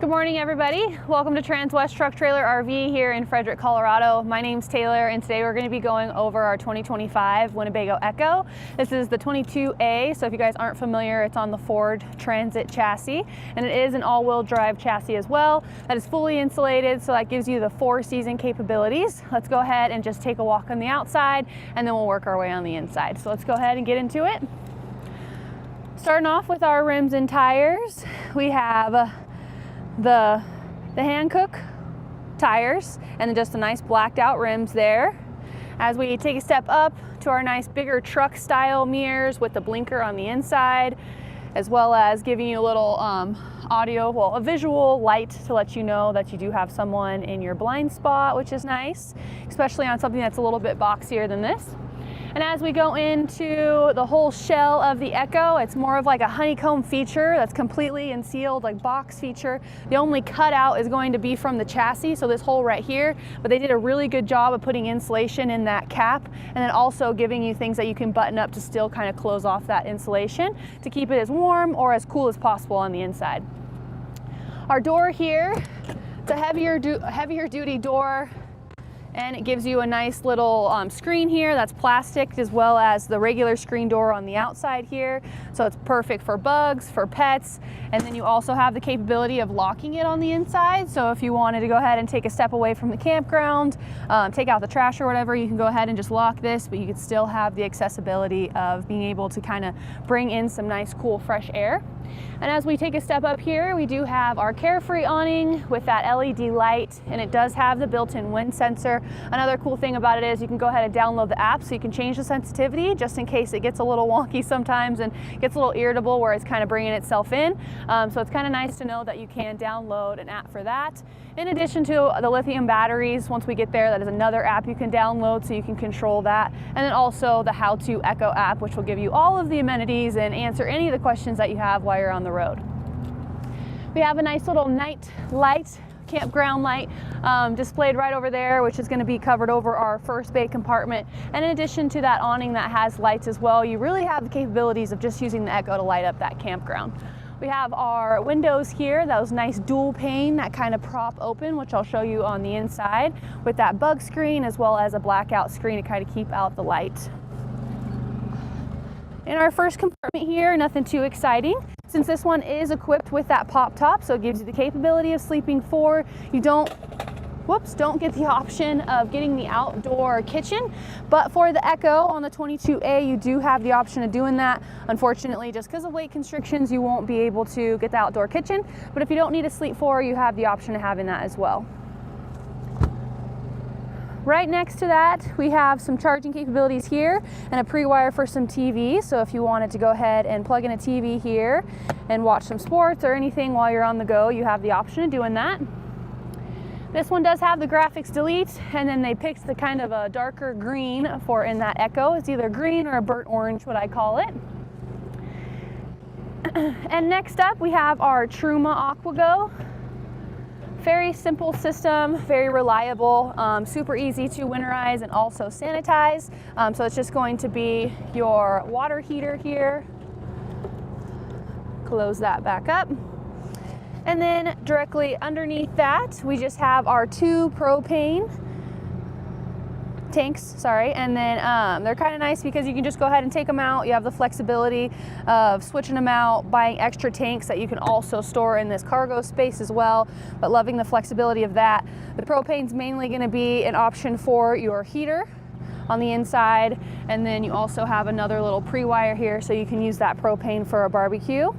Good morning, everybody. Welcome to Transwest Truck Trailer RV here in Fredrick, Colorado. My name's Taylor, and today we're going to be going over our 2025 Winnebago EKKO. This is the 22A, so if you guys aren't familiar, it's on the Ford Transit chassis, and it is an all-wheel drive chassis as well. That is fully insulated, so that gives you the 4-season capabilities. Let's go ahead and just take a walk on the outside, and then we'll work our way on the inside. So let's go ahead and get into it. Starting off with our rims and tires, we have the Hankook tires and then just a nice blacked out rims there. As we take a step up to our nice bigger truck style mirrors with the blinker on the inside, as well as giving you a little a visual light to let you know that you do have someone in your blind spot, which is nice, especially on something that's a little bit boxier than this. And as we go into the whole shell of the EKKO, it's more of like a honeycomb feature that's completely and sealed, like box feature. The only cutout is going to be from the chassis, so this hole right here, but they did a really good job of putting insulation in that cap and then also giving you things that you can button up to still kind of close off that insulation to keep it as warm or as cool as possible on the inside. Our door here, it's a heavier duty door, and it gives you a nice little screen here that's plastic, as well as the regular screen door on the outside here. So it's perfect for bugs, for pets, and then you also have the capability of locking it on the inside. So if you wanted to go ahead and take a step away from the campground, take out the trash or whatever, you can go ahead and just lock this, but you could still have the accessibility of being able to kind of bring in some nice, cool, fresh air. And as we take a step up here, we do have our Carefree awning with that LED light, and it does have the built-in wind sensor. Another cool thing about it is you can go ahead and download the app so you can change the sensitivity just in case it gets a little wonky sometimes and gets a little irritable where it's kind of bringing itself in. So it's kind of nice to know that you can download an app for that. In addition to the lithium batteries, once we get there, that is another app you can download so you can control that. And then also the How To EKKO app, which will give you all of the amenities and answer any of the questions that you have while you're on the road. We have a nice little night light, campground light displayed right over there, which is going to be covered over our first bay compartment. And in addition to that awning that has lights as well, you really have the capabilities of just using the EKKO to light up that campground. We have our windows here, those nice dual pane that kind of prop open, which I'll show you on the inside, with that bug screen as well as a blackout screen to kind of keep out the light. In our first compartment here, nothing too exciting. Since this one is equipped with that pop top, so it gives you the capability of sleeping 4, you don't get the option of getting the outdoor kitchen. But for the EKKO on the 22A, you do have the option of doing that. Unfortunately, just because of weight constrictions, you won't be able to get the outdoor kitchen. But if you don't need a sleep 4, you have the option of having that as well. Right next to that, we have some charging capabilities here and a pre-wire for some TV. So if you wanted to go ahead and plug in a TV here and watch some sports or anything while you're on the go, you have the option of doing that. This one does have the graphics delete, and then they picked the kind of a darker green for in that EKKO. It's either green or a burnt orange, what I call it. And next up, we have our Truma AquaGo. Very simple system, very reliable, super easy to winterize and also sanitize. So it's just going to be your water heater here. Close that back up. And then directly underneath that, we just have our 2 propane tanks, and then they're kind of nice because you can just go ahead and take them out. You have the flexibility of switching them out, buying extra tanks that you can also store in this cargo space as well, but loving the flexibility of that. The propane's mainly going to be an option for your heater on the inside, and then you also have another little pre-wire here so you can use that propane for a barbecue.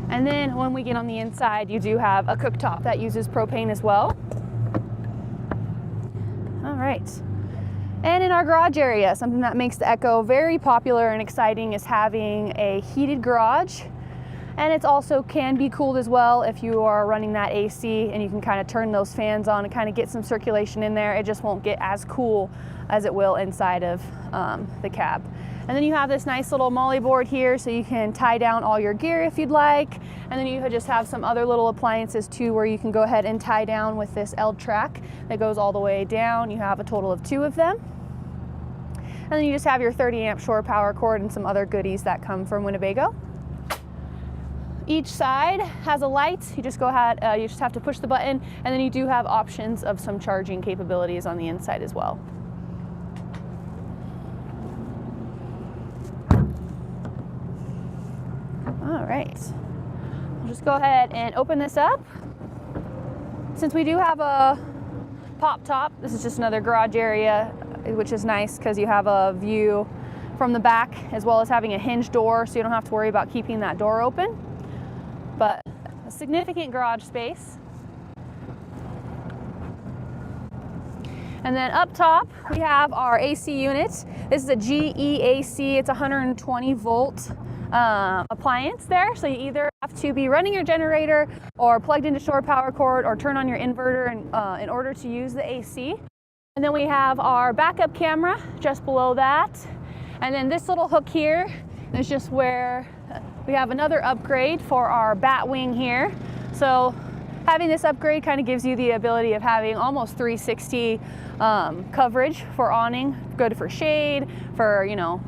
And then when we get on the inside, you do have a cooktop that uses propane as well. All right. And in our garage area, something that makes the EKKO very popular and exciting is having a heated garage. And it's also can be cooled as well if you are running that AC, and you can kind of turn those fans on and kind of get some circulation in there. It just won't get as cool as it will inside of the cab. And then you have this nice little molly board here so you can tie down all your gear if you'd like. And then you just have some other little appliances too where you can go ahead and tie down with this L track that goes all the way down. You have a total of 2 of them. And then you just have your 30 amp shore power cord and some other goodies that come from Winnebago. Each side has a light. You just go ahead, you just have to push the button, and then you do have options of some charging capabilities on the inside as well. All right, I'll just go ahead and open this up. Since we do have a pop top, this is just another garage area, which is nice because you have a view from the back as well as having a hinge door, so you don't have to worry about keeping that door open. But a significant garage space. And then up top, we have our AC unit. This is a GEAC, it's a 120 volt appliance there. So you either have to be running your generator or plugged into shore power cord or turn on your inverter in order to use the AC. And then we have our backup camera just below that. And then this little hook here is just where we have another upgrade for our bat wing here. So having this upgrade kind of gives you the ability of having almost 360 coverage for awning, good for shade, for, you know,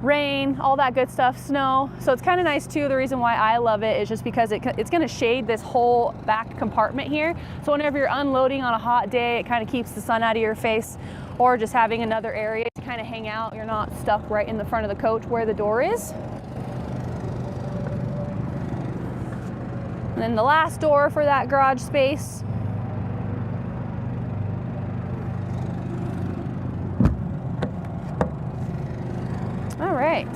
rain, all that good stuff, snow. So it's kind of nice too. The reason why I love it is just because it's going to shade this whole back compartment here. So whenever you're unloading on a hot day, it kind of keeps the sun out of your face, or just having another area to kind of hang out. You're not stuck right in the front of the coach where the door is. And then the last door for that garage space. All right.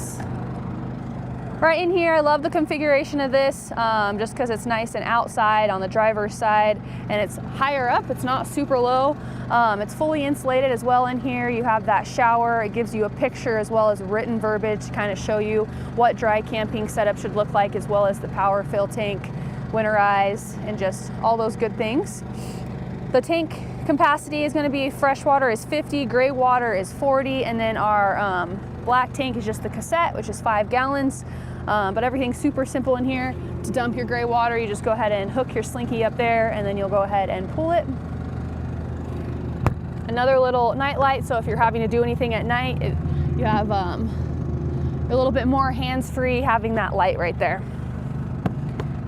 Right in here, I love the configuration of this, just because it's nice and outside on the driver's side, and it's higher up, it's not super low. It's fully insulated as well in here. You have that shower. It gives you a picture as well as written verbiage to kind of show you what dry camping setup should look like, as well as the power fill tank, winterize, and just all those good things. The tank capacity is going to be freshwater is 50, gray water is 40, and then our black tank is just the cassette, which is 5 gallons. But everything's super simple in here. To dump your gray water, you just go ahead and hook your slinky up there, and then you'll go ahead and pull it. Another little night light, so if you're having to do anything at night, you have a little bit more hands-free having that light right there.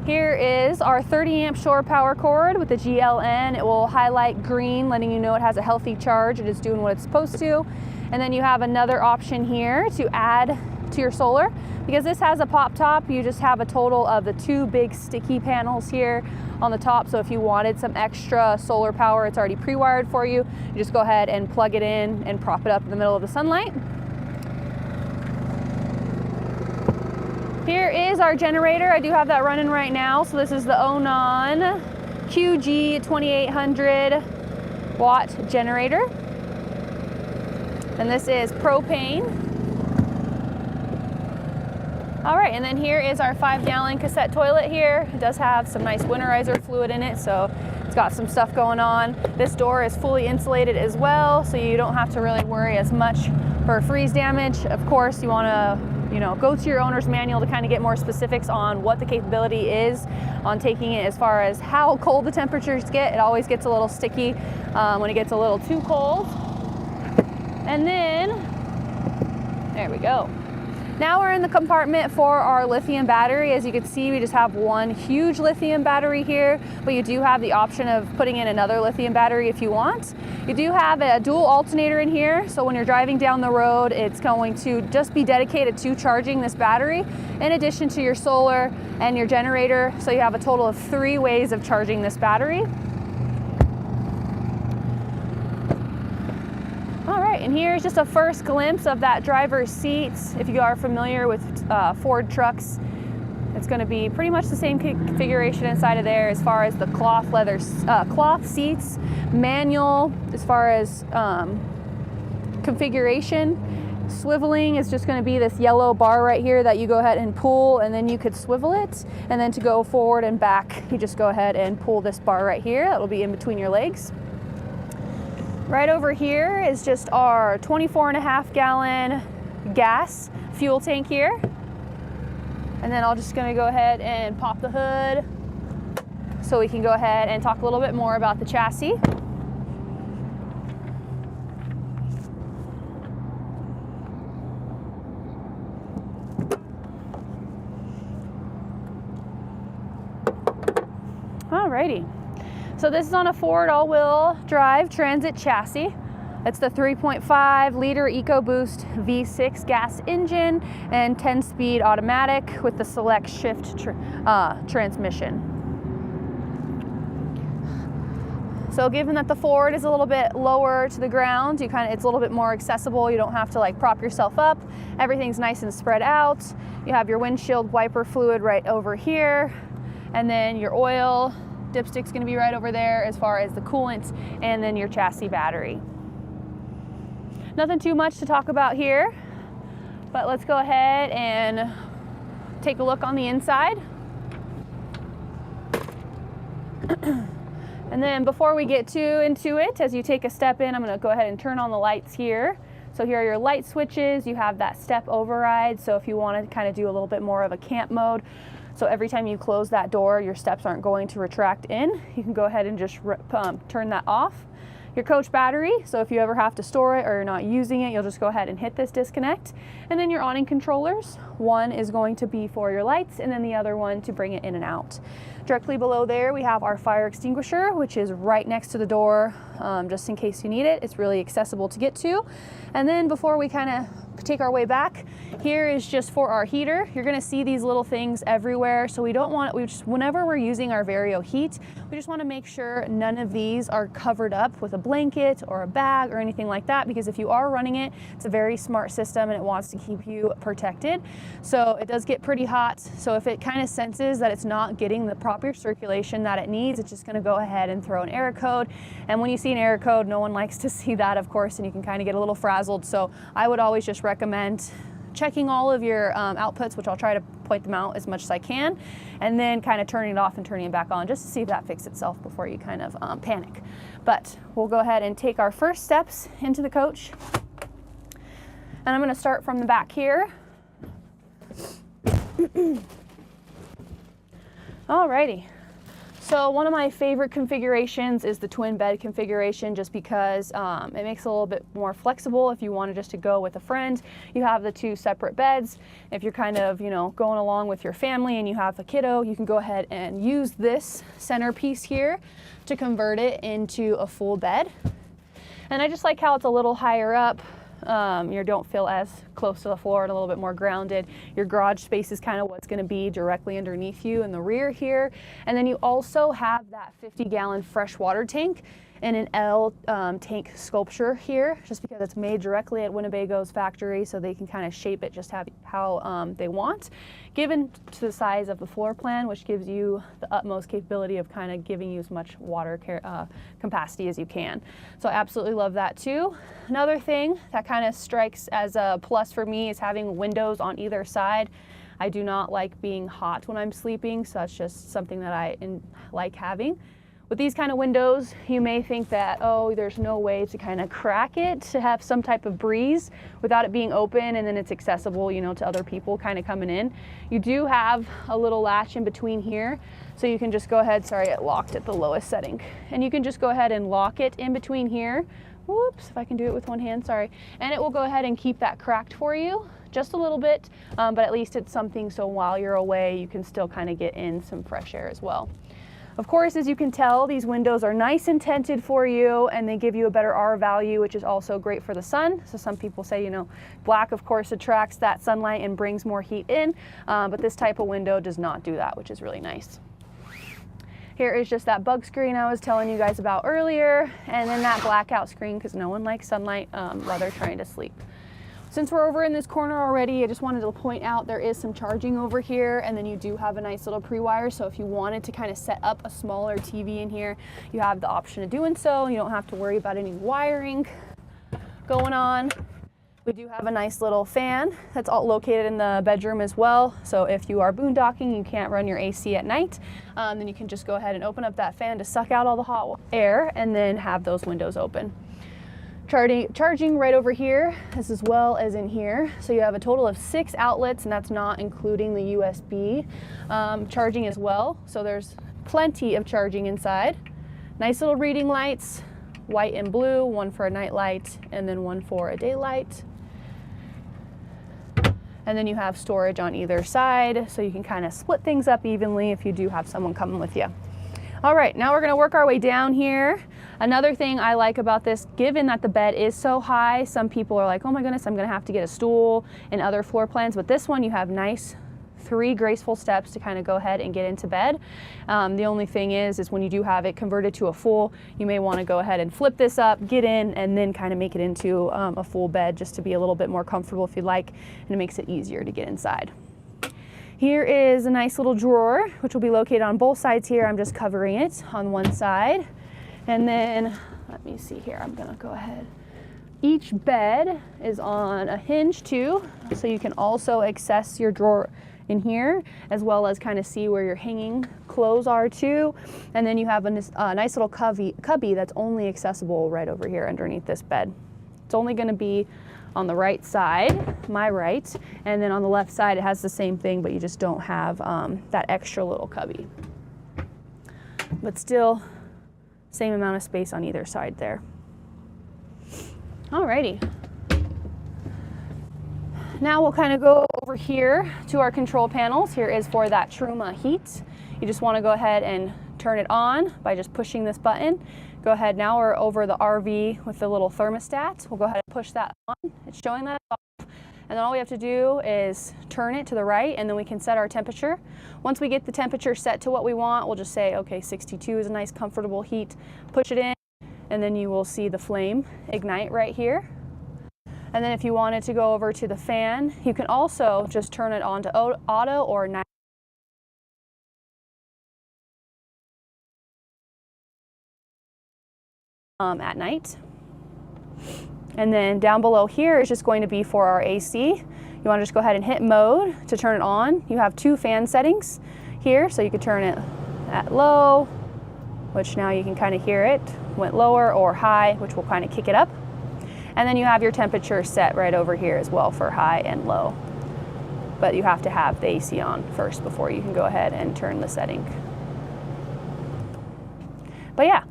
Here is our 30 amp shore power cord with the GLN. It will highlight green, letting you know it has a healthy charge. It is doing what it's supposed to. And then you have another option here to add to your solar. Because this has a pop top, you just have a total of the 2 big sticky panels here on the top. So if you wanted some extra solar power, it's already pre-wired for you. You just go ahead and plug it in and prop it up in the middle of the sunlight. Here is our generator. I do have that running right now. So this is the Onan QG 2800 watt generator. And this is propane. All right, and then here is our 5-gallon cassette toilet here. It does have some nice winterizer fluid in it, so it's got some stuff going on. This door is fully insulated as well, so you don't have to really worry as much for freeze damage. Of course, you want to, you know, go to your owner's manual to kind of get more specifics on what the capability is on taking it as far as how cold the temperatures get. It always gets a little sticky when it gets a little too cold. And then, there we go. Now we're in the compartment for our lithium battery. As you can see, we just have one huge lithium battery here, but you do have the option of putting in another lithium battery if you want. You do have a dual alternator in here, so when you're driving down the road, it's going to just be dedicated to charging this battery in addition to your solar and your generator. So you have a total of 3 ways of charging this battery. And here's just a first glimpse of that driver's seat. If you are familiar with Ford trucks, it's going to be pretty much the same configuration inside of there as far as the cloth leather cloth seats, manual as far as configuration. Swiveling is just going to be this yellow bar right here that you go ahead and pull, and then you could swivel it, and then to go forward and back, you just go ahead and pull this bar right here. That will be in between your legs. Right over here is just our 24.5 gallon gas fuel tank here. And then I'm just gonna go ahead and pop the hood so we can go ahead and talk a little bit more about the chassis. Alrighty. So this is on a Ford all-wheel drive Transit chassis. It's the 3.5 liter EcoBoost V6 gas engine and 10-speed automatic with the Selectshift transmission. So given that the Ford is a little bit lower to the ground, it's a little bit more accessible. You don't have to like prop yourself up. Everything's nice and spread out. You have your windshield wiper fluid right over here, and then your oil dipstick's gonna be right over there as far as the coolant, and then your chassis battery. Nothing too much to talk about here, but let's go ahead and take a look on the inside. And then before we get into it, as you take a step in, I'm gonna go ahead and turn on the lights here. So here are your light switches. You have that step override. So if you want to kind of do a little bit more of a camp mode, so every time you close that door, your steps aren't going to retract in. You can go ahead and just turn that off. Your coach battery, so if you ever have to store it or you're not using it, you'll just go ahead and hit this disconnect. And then your awning controllers. One is going to be for your lights, and then the other one to bring it in and out. Directly below there, we have our fire extinguisher, which is right next to the door, just in case you need it. It's really accessible to get to. And then before we kind of take our way back, here is just for our heater. You're gonna see these little things everywhere. So whenever we're using our Vario heat, we just wanna make sure none of these are covered up with a blanket or a bag or anything like that, because if you are running it, it's a very smart system and it wants to keep you protected. So it does get pretty hot. So if it kind of senses that it's not getting the proper circulation that it needs, it's just gonna go ahead and throw an error code. And when you see an error code, no one likes to see that, of course, and you can kind of get a little frazzled. So I would always just recommend checking all of your outputs, which I'll try to point them out as much as I can, and then kind of turning it off and turning it back on just to see if that fixes itself before you kind of panic. But we'll go ahead and take our first steps into the coach. And I'm going to start from the back here. Alrighty. So one of my favorite configurations is the twin bed configuration, just because it makes it a little bit more flexible. If you wanted just to go with a friend, you have the two separate beds. If you're kind of, going along with your family and you have a kiddo, you can go ahead and use this centerpiece here to convert it into a full bed. And I just like how it's a little higher up. You don't feel as close to the floor and a little bit more grounded. Your garage space is kind of what's going to be directly underneath you in the rear here. And then you also have that 50-gallon freshwater tank and an L tank sculpture here, just because it's made directly at Winnebago's factory, so they can kind of shape it just how they want, given to the size of the floor plan, which gives you the utmost capability of kind of giving you as much water capacity as you can. So I absolutely love that too. Another thing that kind of strikes as a plus for me is having windows on either side. I do not like being hot when I'm sleeping, so that's just something that I like having. With these kind of windows, you may think that, oh, there's no way to kind of crack it to have some type of breeze without it being open and then it's accessible, to other people kind of coming in. You do have a little latch in between here, so you can just go ahead, sorry, it locked at the lowest setting. And you can just go ahead and lock it in between here. Whoops, if I can do it with one hand, sorry. And it will go ahead and keep that cracked for you, just a little bit, but at least it's something so while you're away, you can still kind of get in some fresh air as well. Of course, as you can tell, these windows are nice and tinted for you, and they give you a better R value, which is also great for the sun. So some people say, black, of course, attracts that sunlight and brings more heat in, but this type of window does not do that, which is really nice. Here is just that bug screen I was telling you guys about earlier, and then that blackout screen, because no one likes sunlight while they're trying to sleep. Since we're over in this corner already, I just wanted to point out there is some charging over here, and then you do have a nice little pre-wire, so if you wanted to kind of set up a smaller TV in here, you have the option of doing so. You don't have to worry about any wiring going on. We do have a nice little fan that's all located in the bedroom as well, so if you are boondocking, you can't run your AC at night, then you can just go ahead and open up that fan to suck out all the hot air and then have those windows open. Charging right over here as well as in here. So you have a total of 6 outlets, and that's not including the USB charging as well. So there's plenty of charging inside. Nice little reading lights, white and blue, one for a night light and then one for a daylight. And then you have storage on either side, so you can kind of split things up evenly if you do have someone coming with you. All right, now we're gonna work our way down here. Another thing I like about this, given that the bed is so high, some people are like, oh my goodness, I'm gonna have to get a stool and other floor plans, but this one you have nice 3 graceful steps to kind of go ahead and get into bed. The only thing is when you do have it converted to a full, you may want to go ahead and flip this up, get in, and then kind of make it into a full bed just to be a little bit more comfortable if you'd like, and it makes it easier to get inside. Here is a nice little drawer, which will be located on both sides here. I'm just covering it on one side. And then, let me see here, I'm gonna go ahead. Each bed is on a hinge too, so you can also access your drawer in here, as well as kind of see where your hanging clothes are too. And then you have a nice little cubby that's only accessible right over here underneath this bed. It's only gonna be on the right side, my right, and then on the left side it has the same thing, but you just don't have that extra little cubby. But still, same amount of space on either side there. Alrighty. Now we'll kind of go over here to our control panels. Here is for that Truma heat. You just want to go ahead and turn it on by just pushing this button. Go ahead, now we're over the RV with the little thermostat. We'll go ahead and push that on. It's showing that it's off. And then all we have to do is turn it to the right, and then we can set our temperature. Once we get the temperature set to what we want, we'll just say, okay, 62 is a nice comfortable heat. Push it in, and then you will see the flame ignite right here. And then if you wanted to go over to the fan, you can also just turn it on to auto or night. At night. And then down below here is just going to be for our AC. You want to just go ahead and hit mode to turn it on. You have 2 fan settings here, so you could turn it at low, which now you can kind of hear it, went lower, or high, which will kind of kick it up. And then you have your temperature set right over here as well for high and low. But you have to have the AC on first before you can go ahead and turn the setting. But yeah,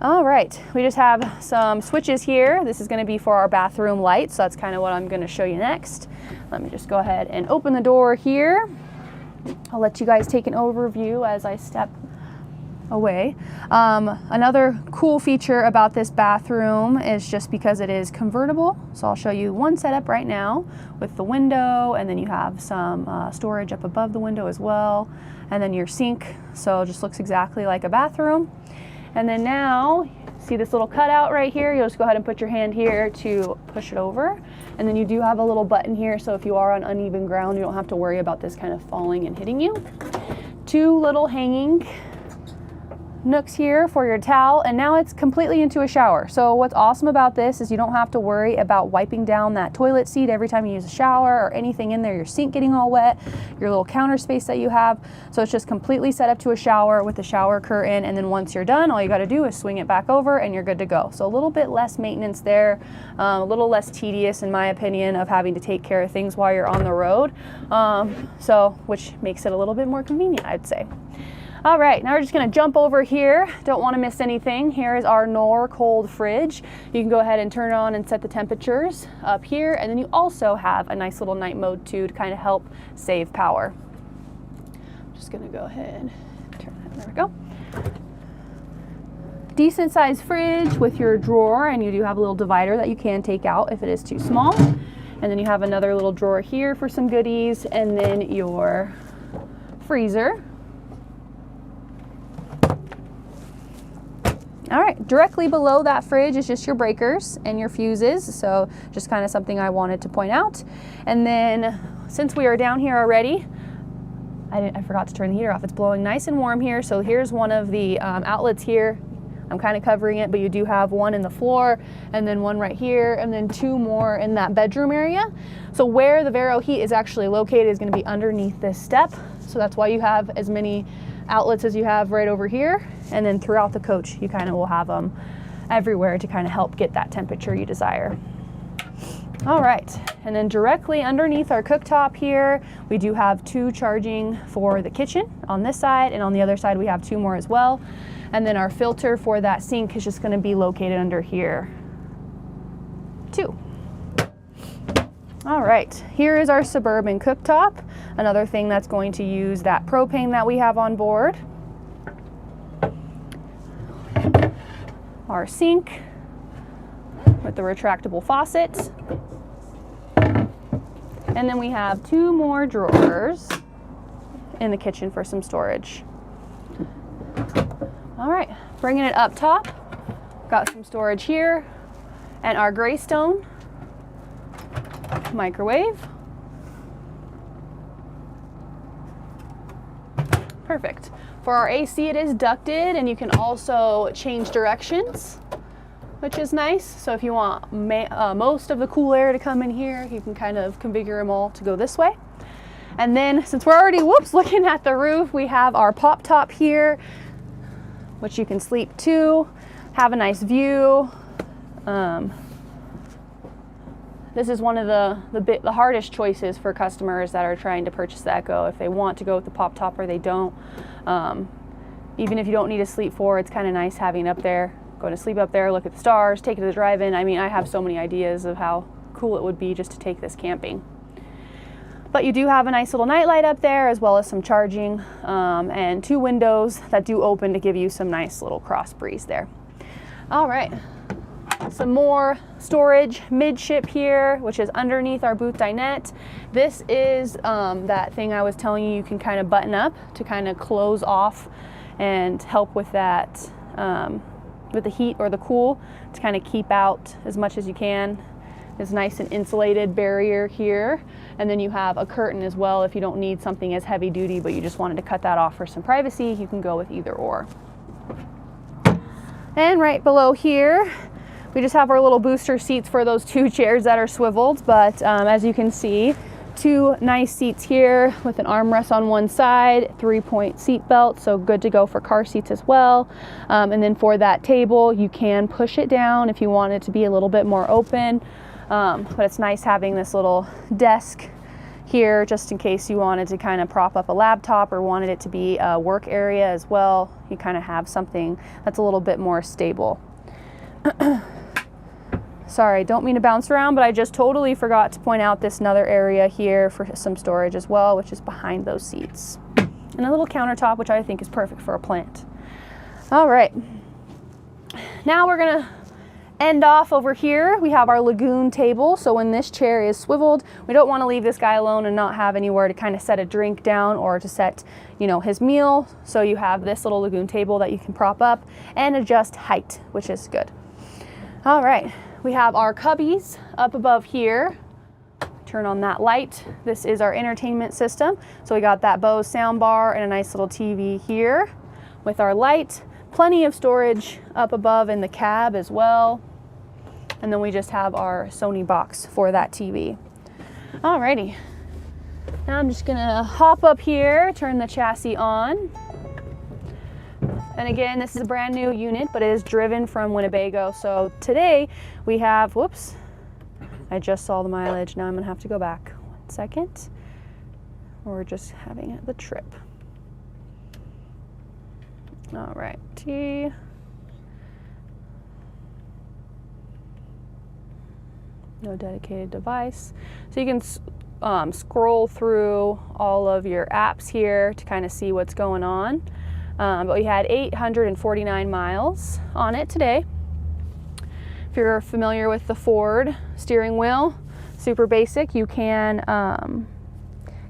all right, we just have some switches here. This is gonna be for our bathroom lights, so that's kind of what I'm gonna show you next. Let me just go ahead and open the door here. I'll let you guys take an overview as I step away. Another cool feature about this bathroom is just because it is convertible. So I'll show you one setup right now with the window, and then you have some storage up above the window as well, and then your sink. So it just looks exactly like a bathroom. And then now, see this little cutout right here? You'll just go ahead and put your hand here to push it over. And then you do have a little button here, so if you are on uneven ground, you don't have to worry about this kind of falling and hitting you. 2 little hanging nooks here for your towel, and now it's completely into a shower. So what's awesome about this is you don't have to worry about wiping down that toilet seat every time you use a shower or anything in there, your sink getting all wet, your little counter space that you have. So it's just completely set up to a shower with the shower curtain, and then once you're done, all you got to do is swing it back over and you're good to go. So a little bit less maintenance there, a little less tedious in my opinion of having to take care of things while you're on the road, which makes it a little bit more convenient, I'd say. All right, now we're just gonna jump over here. Don't wanna miss anything. Here is our Nor cold fridge. You can go ahead and turn it on and set the temperatures up here. And then you also have a nice little night mode too to kind of help save power. I'm just gonna go ahead and turn that, there we go. Decent sized fridge with your drawer, and you do have a little divider that you can take out if it is too small. And then you have another little drawer here for some goodies, and then your freezer. All right, directly below that fridge is just your breakers and your fuses, so just kind of something I wanted to point out. And then since we are down here already, I forgot to turn the heater off. It's blowing nice and warm here, so here's one of the outlets here. I'm kind of covering it, but you do have one in the floor, and then one right here, and then 2 more in that bedroom area. So where the Vero heat is actually located is going to be underneath this step, so that's why you have as many outlets as you have right over here, and then throughout the coach you kind of will have them everywhere to kind of help get that temperature you desire. All right, and then directly underneath our cooktop here we do have 2 charging for the kitchen on this side, and on the other side we have 2 more as well. And then our filter for that sink is just going to be located under here too. All right, here is our Suburban cooktop. Another thing that's going to use that propane that we have on board. our sink with the retractable faucet. And then we have 2 more drawers in the kitchen for some storage. All right, bringing it up top, got some storage here and our Greystone microwave. Perfect. For our AC, it is ducted, and you can also change directions, which is nice. So if you want most of the cool air to come in here, you can kind of configure them all to go this way. And then since we're already, looking at the roof, we have our pop top here, which you can sleep to, have a nice view. This is one of the hardest choices for customers that are trying to purchase the EKKO, if they want to go with the pop top or they don't. Even if you don't need to sleep for, it's kind of nice having it up there, going to sleep up there, look at the stars, take it to the drive-in. I mean, I have so many ideas of how cool it would be just to take this camping. But you do have a nice little nightlight up there, as well as some charging, and 2 windows that do open to give you some nice little cross breeze there. All right, some more storage midship here, which is underneath our booth dinette. This is that thing I was telling you can kind of button up to kind of close off and help with that, with the heat or the cool, to kind of keep out as much as you can. It's nice and insulated barrier here. And then you have a curtain as well if you don't need something as heavy duty, but you just wanted to cut that off for some privacy. You can go with either or. And right below here, we just have our little booster seats for those 2 chairs that are swiveled. But as you can see, 2 nice seats here with an armrest on one side, 3-point seat belt, so good to go for car seats as well. And then for that table, you can push it down if you want it to be a little bit more open. But it's nice having this little desk here just in case you wanted to kind of prop up a laptop or wanted it to be a work area as well. You kind of have something that's a little bit more stable. Sorry, don't mean to bounce around, but I just totally forgot to point out this another area here for some storage as well, which is behind those seats. And a little countertop, which I think is perfect for a plant. All right, now we're gonna end off over here. We have our lagoon table. So when this chair is swiveled, we don't want to leave this guy alone and not have anywhere to kind of set a drink down or to set, you know, his meal. So you have this little lagoon table that you can prop up and adjust height, which is good. All right, we have our cubbies up above here. Turn on that light. This is our entertainment system. So we got that Bose sound bar and a nice little TV here with our light. Plenty of storage up above in the cab as well. And then we just have our Sony box for that TV. Alrighty, now I'm just gonna hop up here, turn the chassis on. And again, this is a brand new unit, but it is driven from Winnebago. So today we have, whoops, I just saw the mileage. Now I'm gonna have to go back 1 second. We're just having the trip. All right, no dedicated device. So you can scroll through all of your apps here to kind of see what's going on. But we had 849 miles on it today. If you're familiar with the Ford steering wheel, super basic, you can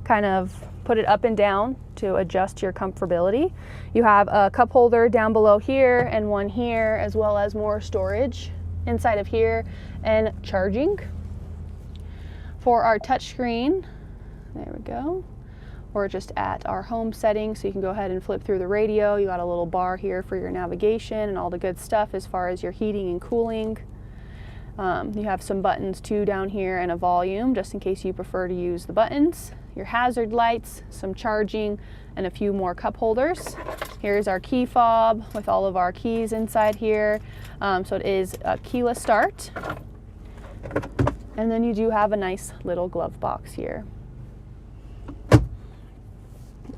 kind of put it up and down to adjust your comfortability. You have a cup holder down below here and one here, as well as more storage inside of here and charging. For our touchscreen, there we go. We're just at our home setting, so you can go ahead and flip through the radio. You got a little bar here for your navigation and all the good stuff as far as your heating and cooling. You have some buttons too down here and a volume, just in case you prefer to use the buttons. Your hazard lights, some charging, and a few more cup holders. Here's our key fob with all of our keys inside here. So it is a keyless start. And then you do have a nice little glove box here.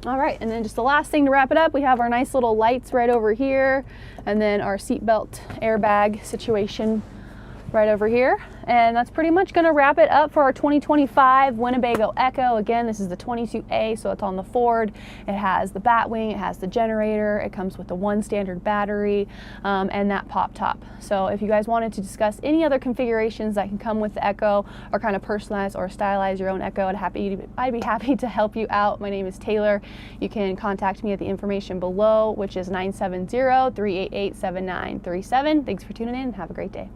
All right, and then just the last thing to wrap it up, we have our nice little lights right over here, and then our seatbelt airbag situation right over here. And that's pretty much going to wrap it up for our 2025 Winnebago EKKO. Again, this is the 22A, so it's on the Ford. It has the bat wing, it has the generator, it comes with the one standard battery, and that pop top. So if you guys wanted to discuss any other configurations that can come with the EKKO, or kind of personalize or stylize your own EKKO, I'd be happy to help you out. My name is Taylor. You can contact me at the information below, which is 970-388-7937. Thanks for tuning in. Have a great day.